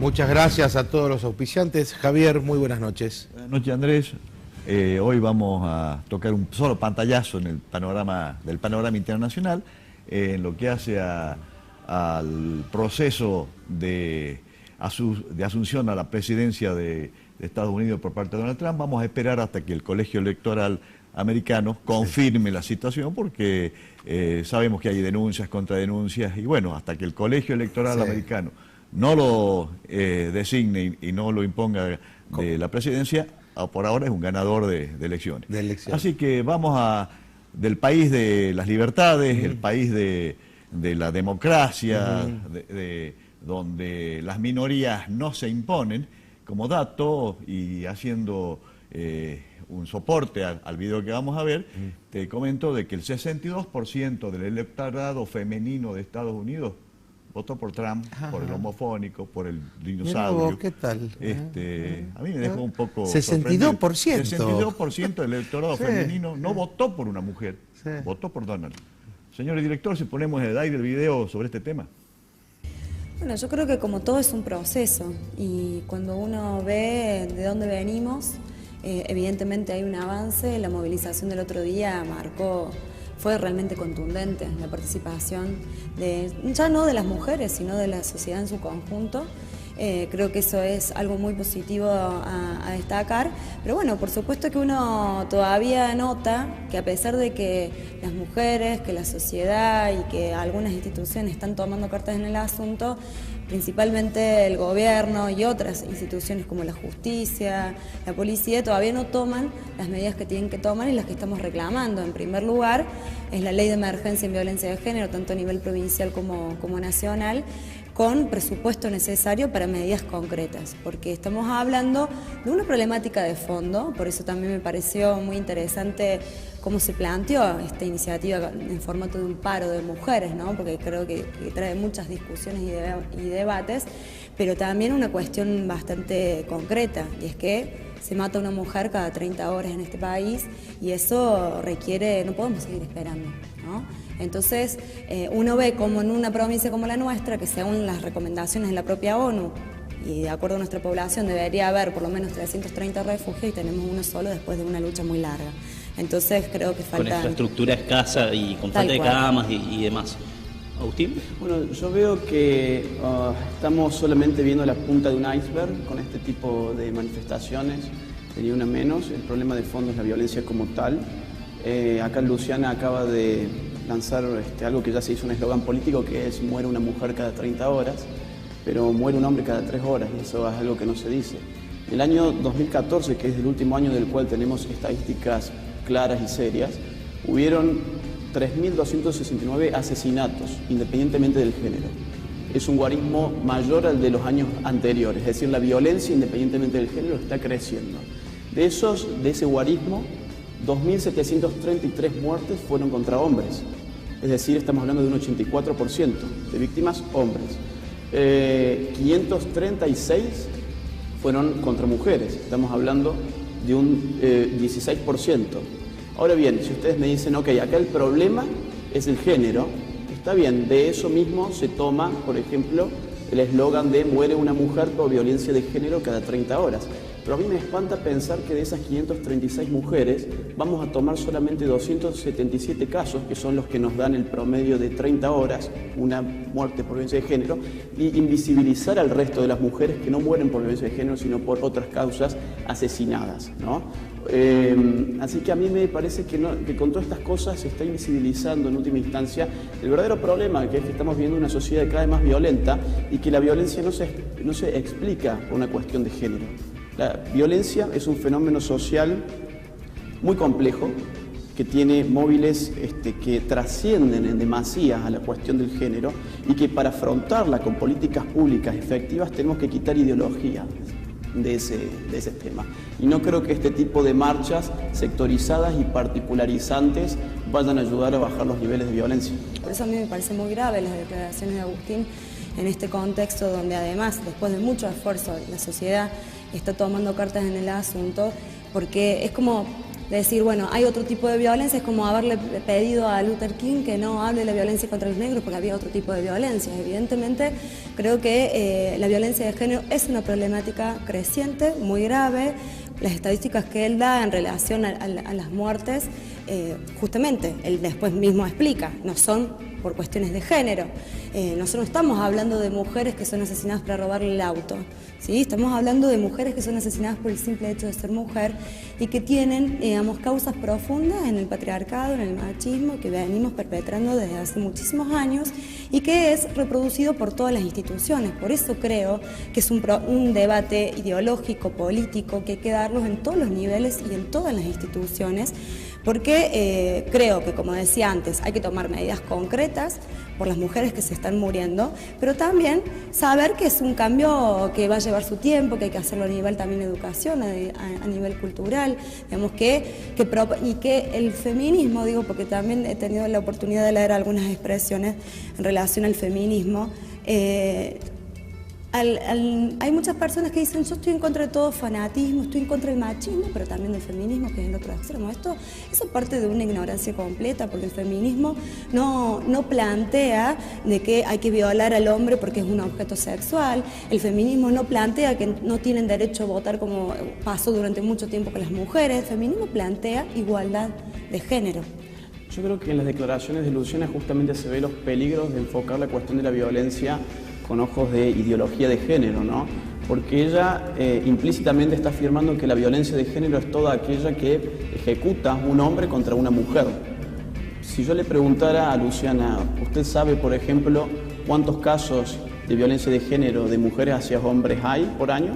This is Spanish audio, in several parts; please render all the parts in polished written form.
Muchas gracias a todos los auspiciantes. Javier, muy buenas noches. Buenas noches, Andrés. Hoy vamos a tocar un solo pantallazo en el panorama internacional, en lo que hace al proceso de asunción a la presidencia de Estados Unidos por parte de Donald Trump. Vamos a esperar hasta que el colegio electoral americano confirme la situación, porque sabemos que hay denuncias, contradenuncias, y bueno, hasta que el colegio electoral americano no lo designe y no lo imponga de la presidencia, por ahora es un ganador de elecciones. Así que vamos del país de las libertades, el país de la democracia, donde las minorías no se imponen, como dato, y haciendo un soporte al video que vamos a ver, te comento de que el 62% del electorado femenino de Estados Unidos votó por Trump, por el homofónico, por el dinosaurio. ¿Qué tal? A mí me dejó un poco 62%. 62% del electorado femenino no votó por una mujer, votó por Donald. Señor director, si ponemos el aire el video sobre este tema. Bueno, yo creo que como todo es un proceso, y cuando uno ve de dónde venimos, evidentemente hay un avance. La movilización del otro día fue realmente contundente, la participación ya no de las mujeres, sino de la sociedad en su conjunto. Creo que eso es algo muy positivo a destacar, pero bueno, por supuesto que uno todavía nota que a pesar de que las mujeres, que la sociedad y que algunas instituciones están tomando cartas en el asunto, principalmente el gobierno y otras instituciones como la justicia, la policía, todavía no toman las medidas que tienen que tomar y las que estamos reclamando. En primer lugar, es la ley de emergencia en violencia de género, tanto a nivel provincial como nacional, con presupuesto necesario para medidas concretas, porque estamos hablando de una problemática de fondo. Por eso también me pareció muy interesante cómo se planteó esta iniciativa en formato de un paro de mujeres, ¿no? Porque creo que trae muchas discusiones y debates, pero también una cuestión bastante concreta, y es que se mata una mujer cada 30 horas en este país, y eso requiere, no podemos seguir esperando, ¿no? Entonces, uno ve como en una provincia como la nuestra, que según las recomendaciones de la propia ONU, y de acuerdo a nuestra población, debería haber por lo menos 330 refugios, y tenemos uno solo después de una lucha muy larga. Entonces, creo que falta... Con infraestructura escasa y con falta de camas y demás. ¿Agustín? Bueno, yo veo que estamos solamente viendo la punta de un iceberg con este tipo de manifestaciones, ni una menos. El problema de fondo es la violencia como tal. Acá Luciana acaba de lanzar algo que ya se hizo un eslogan político, que es: muere una mujer cada 30 horas, pero muere un hombre cada 3 horas, y eso es algo que no se dice. En el año 2014, que es el último año del cual tenemos estadísticas claras y serias, hubieron 3.269 asesinatos, independientemente del género. Es un guarismo mayor al de los años anteriores, es decir, la violencia, independientemente del género, está creciendo. De ese guarismo, 2.733 muertes fueron contra hombres, es decir, estamos hablando de un 84% de víctimas hombres. 536 fueron contra mujeres, estamos hablando de un 16%. Ahora bien, si ustedes me dicen, ok, acá el problema es el género, está bien, de eso mismo se toma, por ejemplo, el eslogan de muere una mujer por violencia de género cada 30 horas. Pero a mí me espanta pensar que de esas 536 mujeres vamos a tomar solamente 277 casos, que son los que nos dan el promedio de 30 horas, una muerte por violencia de género, y invisibilizar al resto de las mujeres que no mueren por violencia de género, sino por otras causas asesinadas, ¿no? Así que a mí me parece que con todas estas cosas se está invisibilizando en última instancia el verdadero problema, que es que estamos viviendo una sociedad cada vez más violenta, y que la violencia no se explica por una cuestión de género. La violencia es un fenómeno social muy complejo, que tiene móviles que trascienden en demasía a la cuestión del género, y que para afrontarla con políticas públicas efectivas tenemos que quitar ideología de ese tema. Y no creo que este tipo de marchas sectorizadas y particularizantes vayan a ayudar a bajar los niveles de violencia. Por eso a mí me parece muy grave las declaraciones de Agustín en este contexto donde además, después de mucho esfuerzo, la sociedad está tomando cartas en el asunto, porque es como decir, bueno, hay otro tipo de violencia, es como haberle pedido a Luther King que no hable de la violencia contra los negros porque había otro tipo de violencia. Evidentemente Creo que la violencia de género es una problemática creciente, muy grave. Las estadísticas que él da en relación a las muertes, justamente, él después mismo explica, no son por cuestiones de género. Nosotros no estamos hablando de mujeres que son asesinadas para robarle el auto, ¿sí? Estamos hablando de mujeres que son asesinadas por el simple hecho de ser mujer y que tienen, digamos, causas profundas en el patriarcado, en el machismo que venimos perpetrando desde hace muchísimos años y que es reproducido por todas las instituciones. Por eso creo que es un debate ideológico, político, que hay que darlos en todos los niveles y en todas las instituciones, porque creo que, como decía antes, hay que tomar medidas concretas por las mujeres que se están muriendo, pero también saber que es un cambio que va a llevar su tiempo, que hay que hacerlo a nivel también de educación, a nivel cultural, digamos y que el feminismo, digo, porque también he tenido la oportunidad de leer algunas expresiones en relación al feminismo. Hay muchas personas que dicen: yo estoy en contra de todo fanatismo, estoy en contra del machismo, pero también del feminismo, que es el otro extremo. Eso parte de una ignorancia completa, porque el feminismo no plantea de que hay que violar al hombre porque es un objeto sexual. El feminismo no plantea que no tienen derecho a votar como pasó durante mucho tiempo con las mujeres. El feminismo plantea igualdad de género. Yo creo que en las declaraciones de Luciana justamente se ve los peligros de enfocar la cuestión de la violencia con ojos de ideología de género, ¿no? Porque ella implícitamente está afirmando que la violencia de género es toda aquella que ejecuta un hombre contra una mujer. Si yo le preguntara a Luciana, ¿usted sabe, por ejemplo, cuántos casos de violencia de género de mujeres hacia hombres hay por año?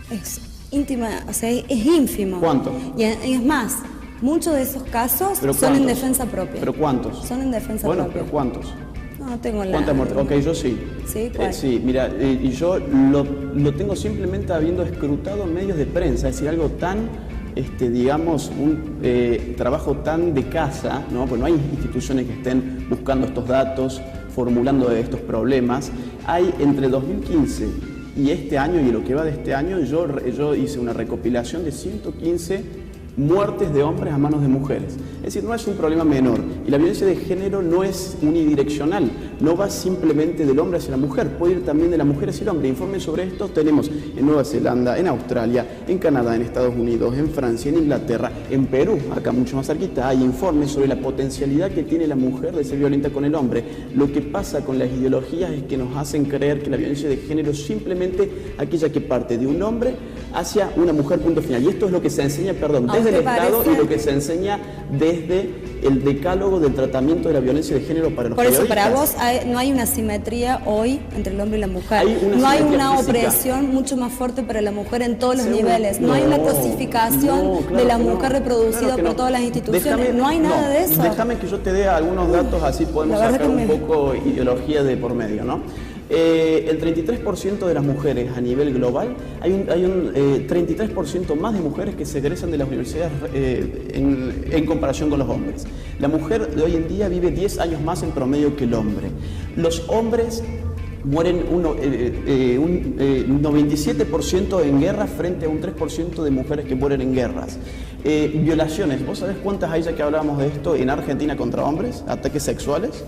Es íntima, o sea, es ínfimo. ¿Cuántos? Y es más, muchos de esos casos son en defensa propia. ¿Pero cuántos? Son en defensa propia. Bueno, ¿pero cuántos? No tengo la... ¿Cuántas muertes? Ok, yo sí. ¿Sí? ¿Cuál? Sí, mira, y yo lo tengo simplemente habiendo escrutado medios de prensa, es decir, algo tan, digamos, un trabajo tan de casa, ¿no? Pues no hay instituciones que estén buscando estos datos, formulando estos problemas. Hay entre 2015 y este año, y lo que va de este año, yo hice una recopilación de 115 muertes de hombres a manos de mujeres. Es decir, no es un problema menor. Y la violencia de género no es unidireccional, no va simplemente del hombre hacia la mujer, puede ir también de la mujer hacia el hombre. Informes sobre esto tenemos en Nueva Zelanda, en Australia, en Canadá, en Estados Unidos, en Francia, en Inglaterra, en Perú, acá mucho más cerquita, hay informes sobre la potencialidad que tiene la mujer de ser violenta con el hombre. Lo que pasa con las ideologías es que nos hacen creer que la violencia de género es simplemente aquella que parte de un hombre hacia una mujer, punto final. Y esto es lo que se enseña, desde el Estado y lo que se enseña desde el decálogo del tratamiento de la violencia de género para los periodistas. Por eso, para vos no hay una simetría hoy entre el hombre y la mujer. No hay una opresión mucho más fuerte para la mujer en todos los niveles. No hay una cosificación de la mujer reproducida por todas las instituciones. No hay nada de eso. Déjame que yo te dé algunos datos, así podemos sacar un poco ideología de por medio, ¿no? El 33% de las mujeres a nivel global, hay un 33% más de mujeres que se egresan de las universidades en comparación con los hombres. La mujer de hoy en día vive 10 años más en promedio que el hombre. Los hombres mueren un 97% en guerras frente a un 3% de mujeres que mueren en guerras. Violaciones, ¿vos sabés cuántas hay, ya que hablábamos de esto, en Argentina contra hombres? ¿Ataques sexuales?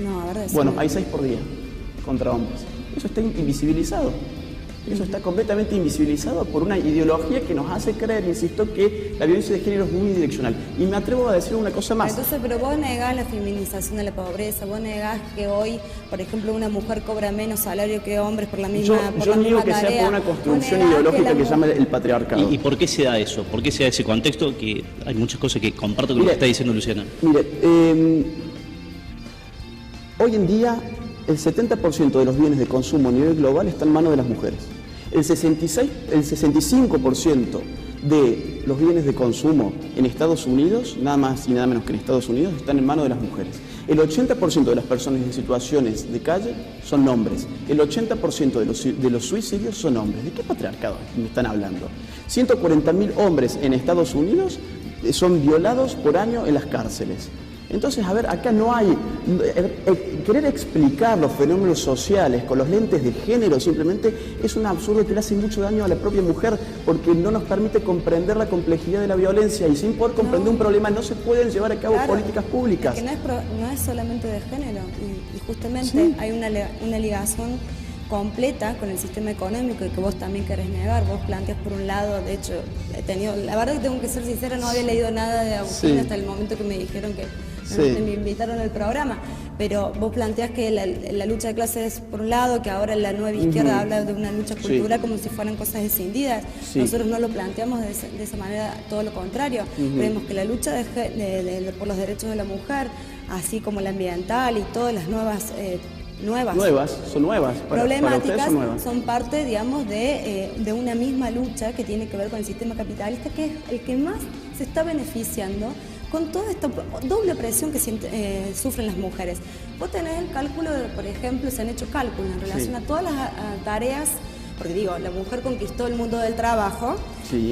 No, a ver, bueno, hay 6 por día contra hombres. Eso está invisibilizado. Eso está completamente invisibilizado por una ideología que nos hace creer, insisto, que la violencia de género es unidireccional. Y me atrevo a decir una cosa más. Entonces, pero vos negás la feminización de la pobreza, vos negás que hoy, por ejemplo, una mujer cobra menos salario que hombres por la misma tarea. Yo niego que sea por una construcción ideológica que llama el patriarcado. ¿Y por qué se da eso? ¿Por qué se da ese contexto? Que hay muchas cosas que comparto con lo que está diciendo Luciana. Mire, hoy en día el 70% de los bienes de consumo a nivel global está en manos de las mujeres. El 65% de los bienes de consumo en Estados Unidos, nada más y nada menos que en Estados Unidos, están en manos de las mujeres. El 80% de las personas en situaciones de calle son hombres. El 80% de los suicidios son hombres. ¿De qué patriarcado me están hablando? 140.000 hombres en Estados Unidos son violados por año en las cárceles. Entonces, a ver, acá no hay... querer explicar los fenómenos sociales con los lentes de género simplemente es un absurdo que le hace mucho daño a la propia mujer, porque no nos permite comprender la complejidad de la violencia, y sin poder comprender un problema no se pueden llevar a cabo políticas públicas. Que no es solamente de género, y justamente hay una ligación completa con el sistema económico, y que vos también querés negar. Vos planteas por un lado, de hecho, la verdad que tengo que ser sincera, no había leído nada de Agustín hasta el momento que me dijeron que me invitaron al programa, pero vos planteás que la lucha de clases por un lado, que ahora la nueva izquierda habla de una lucha cultural como si fueran cosas escindidas. Nosotros no lo planteamos de esa manera, todo lo contrario. Creemos que la lucha por los derechos de la mujer, así como la ambiental y todas las nuevas problemáticas, son parte, digamos, de una misma lucha que tiene que ver con el sistema capitalista, que es el que más se está beneficiando con toda esta doble presión que sufren las mujeres. Vos tenés el cálculo, por ejemplo, se han hecho cálculos en relación a todas las tareas, porque digo, la mujer conquistó el mundo del trabajo,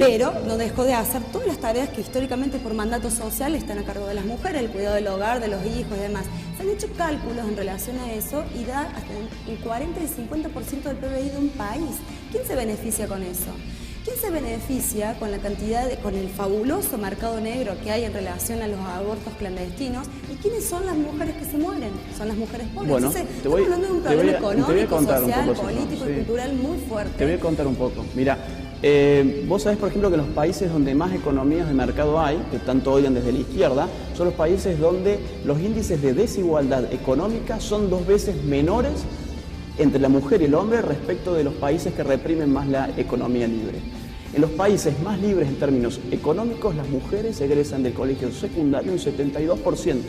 pero no dejó de hacer todas las tareas que históricamente por mandato social están a cargo de las mujeres, el cuidado del hogar, de los hijos y demás. Se han hecho cálculos en relación a eso y da hasta el 40 y el 50% del PBI de un país. ¿Quién se beneficia con eso? ¿Quién se beneficia con la cantidad con el fabuloso mercado negro que hay en relación a los abortos clandestinos? ¿Y quiénes son las mujeres que se mueren? Son las mujeres pobres. Bueno, Entonces, estamos hablando de un problema económico, social, político y cultural muy fuerte. Te voy a contar un poco. Mira, vos sabés, por ejemplo, que los países donde más economías de mercado hay, que tanto odian desde la izquierda, son los países donde los índices de desigualdad económica son 2 veces menores entre la mujer y el hombre respecto de los países que reprimen más la economía libre. En los países más libres en términos económicos, las mujeres egresan del colegio secundario un 72%,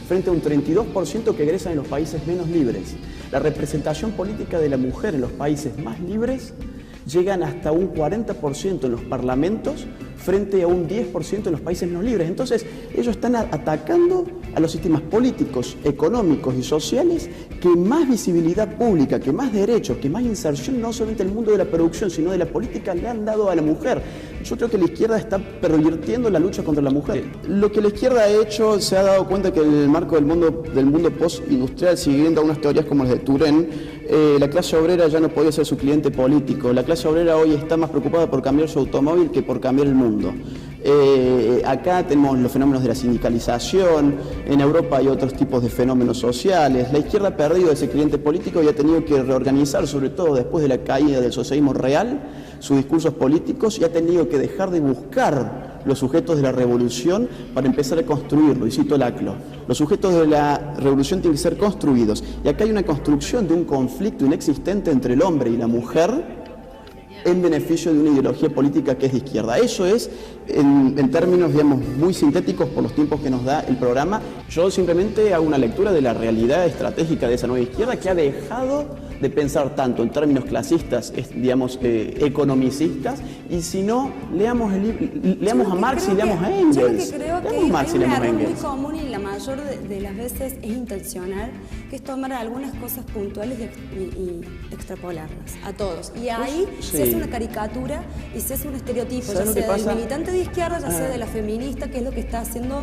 frente a un 32% que egresan en los países menos libres. La representación política de la mujer en los países más libres llegan hasta un 40% en los parlamentos, frente a un 10% en los países no libres. Entonces, ellos están atacando a los sistemas políticos, económicos y sociales que más visibilidad pública, que más derechos, que más inserción, no solamente en el mundo de la producción, sino de la política, le han dado a la mujer. Yo creo que la izquierda está pervirtiendo la lucha contra la mujer. Lo que la izquierda ha hecho, se ha dado cuenta que en el marco del mundo post-industrial, siguiendo unas teorías como las de Turén, la clase obrera ya no podía ser su cliente político. La clase obrera hoy está más preocupada por cambiar su automóvil que por cambiar el mundo. Acá tenemos los fenómenos de la sindicalización, en Europa hay otros tipos de fenómenos sociales. La izquierda ha perdido ese cliente político y ha tenido que reorganizar, sobre todo después de la caída del socialismo real, sus discursos políticos, y ha tenido que dejar de buscar los sujetos de la revolución para empezar a construirlo. Y cito Laclau: los sujetos de la revolución tienen que ser construidos. Y acá hay una construcción de un conflicto inexistente entre el hombre y la mujer en beneficio de una ideología política que es de izquierda. Eso es, en términos, digamos, muy sintéticos por los tiempos que nos da el programa. Yo simplemente hago una lectura de la realidad estratégica de esa nueva izquierda, que ha dejado de pensar tanto en términos clasistas, digamos, economicistas, y si no, leamos a Marx y leamos a Engels. Yo lo que creo que hay un error muy común, y la mayor de las veces es intencional, que es tomar algunas cosas puntuales y extrapolarlas a todos. Y ahí se hace una caricatura y se hace un estereotipo, ya sea del militante de izquierda, ya sea de la feminista, que es lo que está haciendo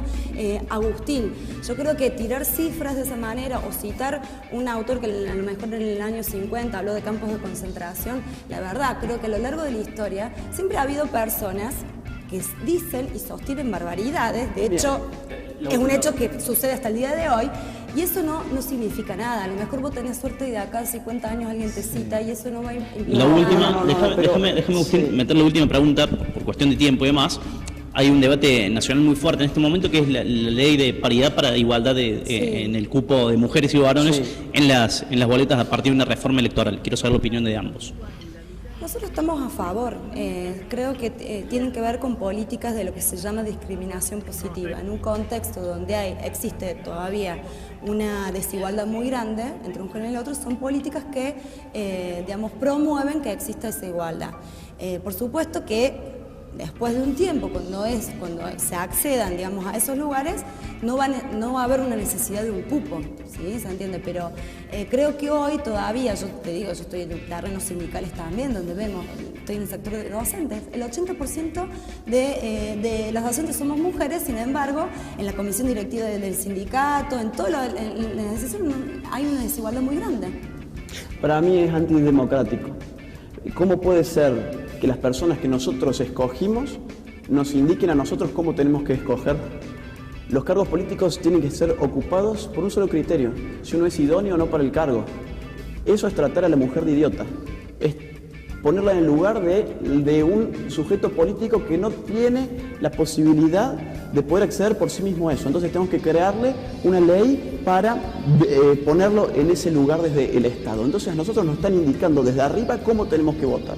Agustín. Yo creo que tirar cifras de esa manera, o citar un autor que a lo mejor en el año 50 habló de campos de concentración, la verdad, creo que a lo largo de la historia siempre ha habido personas que dicen y sostienen barbaridades. De hecho, es un hecho que sucede hasta el día de hoy, y eso no significa nada. A lo mejor vos tenés suerte y de acá a 50 años alguien te cita y eso no va a implicar la última, déjame meter la última pregunta por cuestión de tiempo y demás. Hay un debate nacional muy fuerte en este momento, que es la ley de paridad para igualdad en el cupo de mujeres y varones en las boletas a partir de una reforma electoral. Quiero saber la opinión de ambos. Nosotros estamos a favor. Creo que tienen que ver con políticas de lo que se llama discriminación positiva. En un contexto donde existe todavía una desigualdad muy grande entre un género y el otro, son políticas que, digamos, promueven que exista esa igualdad. Por supuesto que después de un tiempo, cuando se accedan, digamos, a esos lugares, no va a haber una necesidad de un cupo, ¿sí? ¿Se entiende? Pero creo que hoy todavía, yo te digo, yo estoy en terrenos sindicales también, donde vemos, estoy en el sector de docentes, el 80% de las docentes somos mujeres, sin embargo, en la comisión directiva del sindicato, en todo en la decisión hay una desigualdad muy grande. Para mí es antidemocrático. ¿Cómo puede ser que las personas que nosotros escogimos nos indiquen a nosotros cómo tenemos que escoger? Los cargos políticos tienen que ser ocupados por un solo criterio, si uno es idóneo o no para el cargo. Eso es tratar a la mujer de idiota, es ponerla en el lugar de un sujeto político que no tiene la posibilidad de poder acceder por sí mismo a eso. Entonces tenemos que crearle una ley para ponerlo en ese lugar desde el Estado. Entonces a nosotros nos están indicando desde arriba cómo tenemos que votar.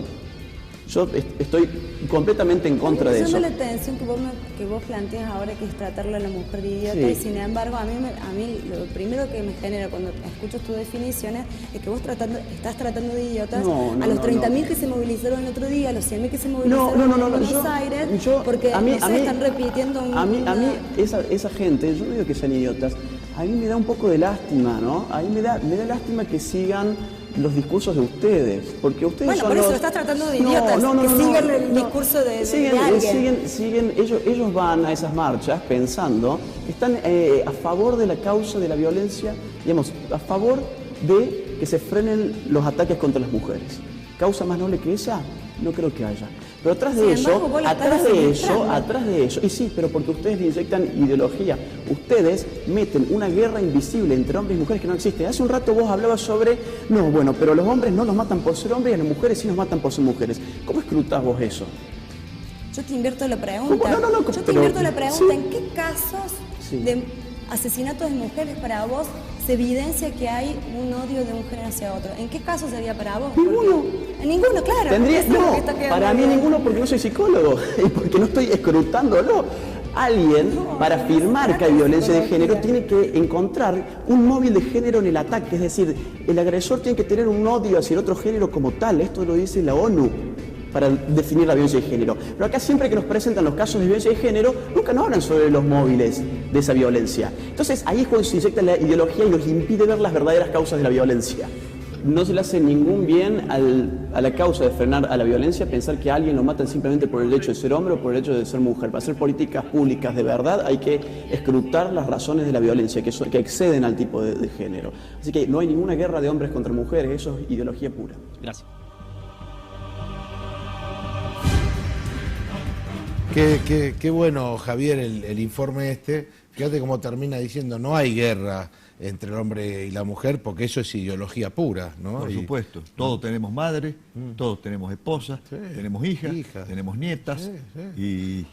Yo estoy completamente en contra de eso. La tensión que vos planteas ahora, que es tratarle a la mujer de idiota, sí. Y sin embargo a mí lo primero que me genera cuando escucho tus definiciones es que vos estás tratando de idiotas a los 30.000 que se movilizaron el otro día, a los 100.000 que se movilizaron en Buenos Aires, porque a mí están repitiendo a mí esa gente, yo no digo que sean idiotas, a mí me da un poco de lástima, ¿no? A mí me da lástima que sigan los discursos de ustedes, porque ustedes son por eso lo estás tratando de idiotas, que sigan el discurso de alguien. Ellos van a esas marchas pensando que están a favor de la causa de la violencia, digamos, a favor de que se frenen los ataques contra las mujeres. ¿Causa más noble que esa? No creo que haya. Pero atrás de eso, y sí, pero porque ustedes le inyectan ideología, ustedes meten una guerra invisible entre hombres y mujeres que no existe. Hace un rato vos hablabas sobre, pero los hombres no nos matan por ser hombres y a las mujeres sí nos matan por ser mujeres. ¿Cómo escrutás vos eso? Yo te invierto la pregunta. ¿En qué casos de asesinatos de mujeres para vos se evidencia que hay un odio de un género hacia otro? ¿En qué caso sería para vos? Ninguno. En ninguno, claro. Para mí ninguno, porque no soy psicólogo y porque no estoy escrutándolo. Alguien, para afirmar que hay violencia de género, tiene que encontrar un móvil de género en el ataque. Es decir, el agresor tiene que tener un odio hacia el otro género como tal. Esto lo dice la ONU para definir la violencia de género. Pero acá siempre que nos presentan los casos de violencia de género, nunca nos hablan sobre los móviles de esa violencia. Entonces ahí es cuando se inyecta la ideología y nos impide ver las verdaderas causas de la violencia. No se le hace ningún bien a la causa de frenar a la violencia pensar que a alguien lo matan simplemente por el hecho de ser hombre o por el hecho de ser mujer. Para hacer políticas públicas de verdad hay que escrutar las razones de la violencia que exceden al tipo de género. Así que no hay ninguna guerra de hombres contra mujeres, eso es ideología pura. Gracias. Qué bueno, Javier, el informe este. Fíjate cómo termina diciendo, no hay guerra entre el hombre y la mujer, porque eso es ideología pura, ¿no? Por supuesto. Todos tenemos madre, todos tenemos esposas, tenemos hijas, tenemos nietas. Y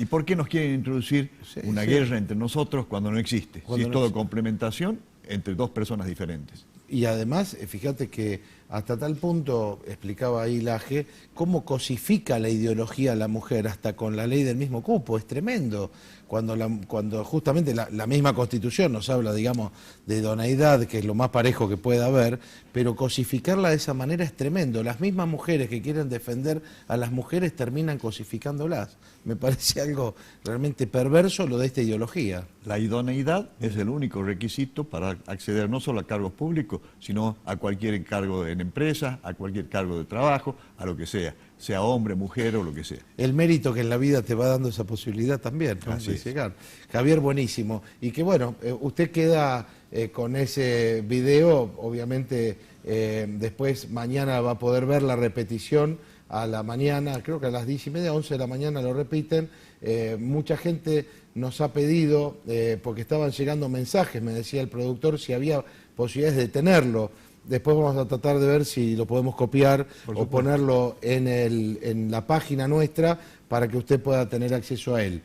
¿por qué nos quieren introducir una guerra entre nosotros cuando no existe? Si es todo complementación entre dos personas diferentes. Y además, fíjate que hasta tal punto, explicaba ahí Laje, cómo cosifica la ideología a la mujer, hasta con la ley del mismo cupo, es tremendo. Cuando justamente la misma Constitución nos habla, digamos, de idoneidad, que es lo más parejo que pueda haber, pero cosificarla de esa manera es tremendo. Las mismas mujeres que quieren defender a las mujeres terminan cosificándolas. Me parece algo realmente perverso lo de esta ideología. La idoneidad es el único requisito para acceder no solo a cargos públicos, sino a cualquier cargo en empresa, a cualquier cargo de trabajo, a lo que sea hombre, mujer o lo que sea. El mérito que en la vida te va dando esa posibilidad también, ¿no? De llegar. Javier, buenísimo. Y que bueno, usted queda con ese video, obviamente después mañana va a poder ver la repetición a la mañana, creo que a las 10:30, 11 de la mañana lo repiten. Mucha gente nos ha pedido, porque estaban llegando mensajes, me decía el productor, si había posibilidades de tenerlo. Después vamos a tratar de ver si lo podemos copiar o ponerlo en la página nuestra para que usted pueda tener acceso a él.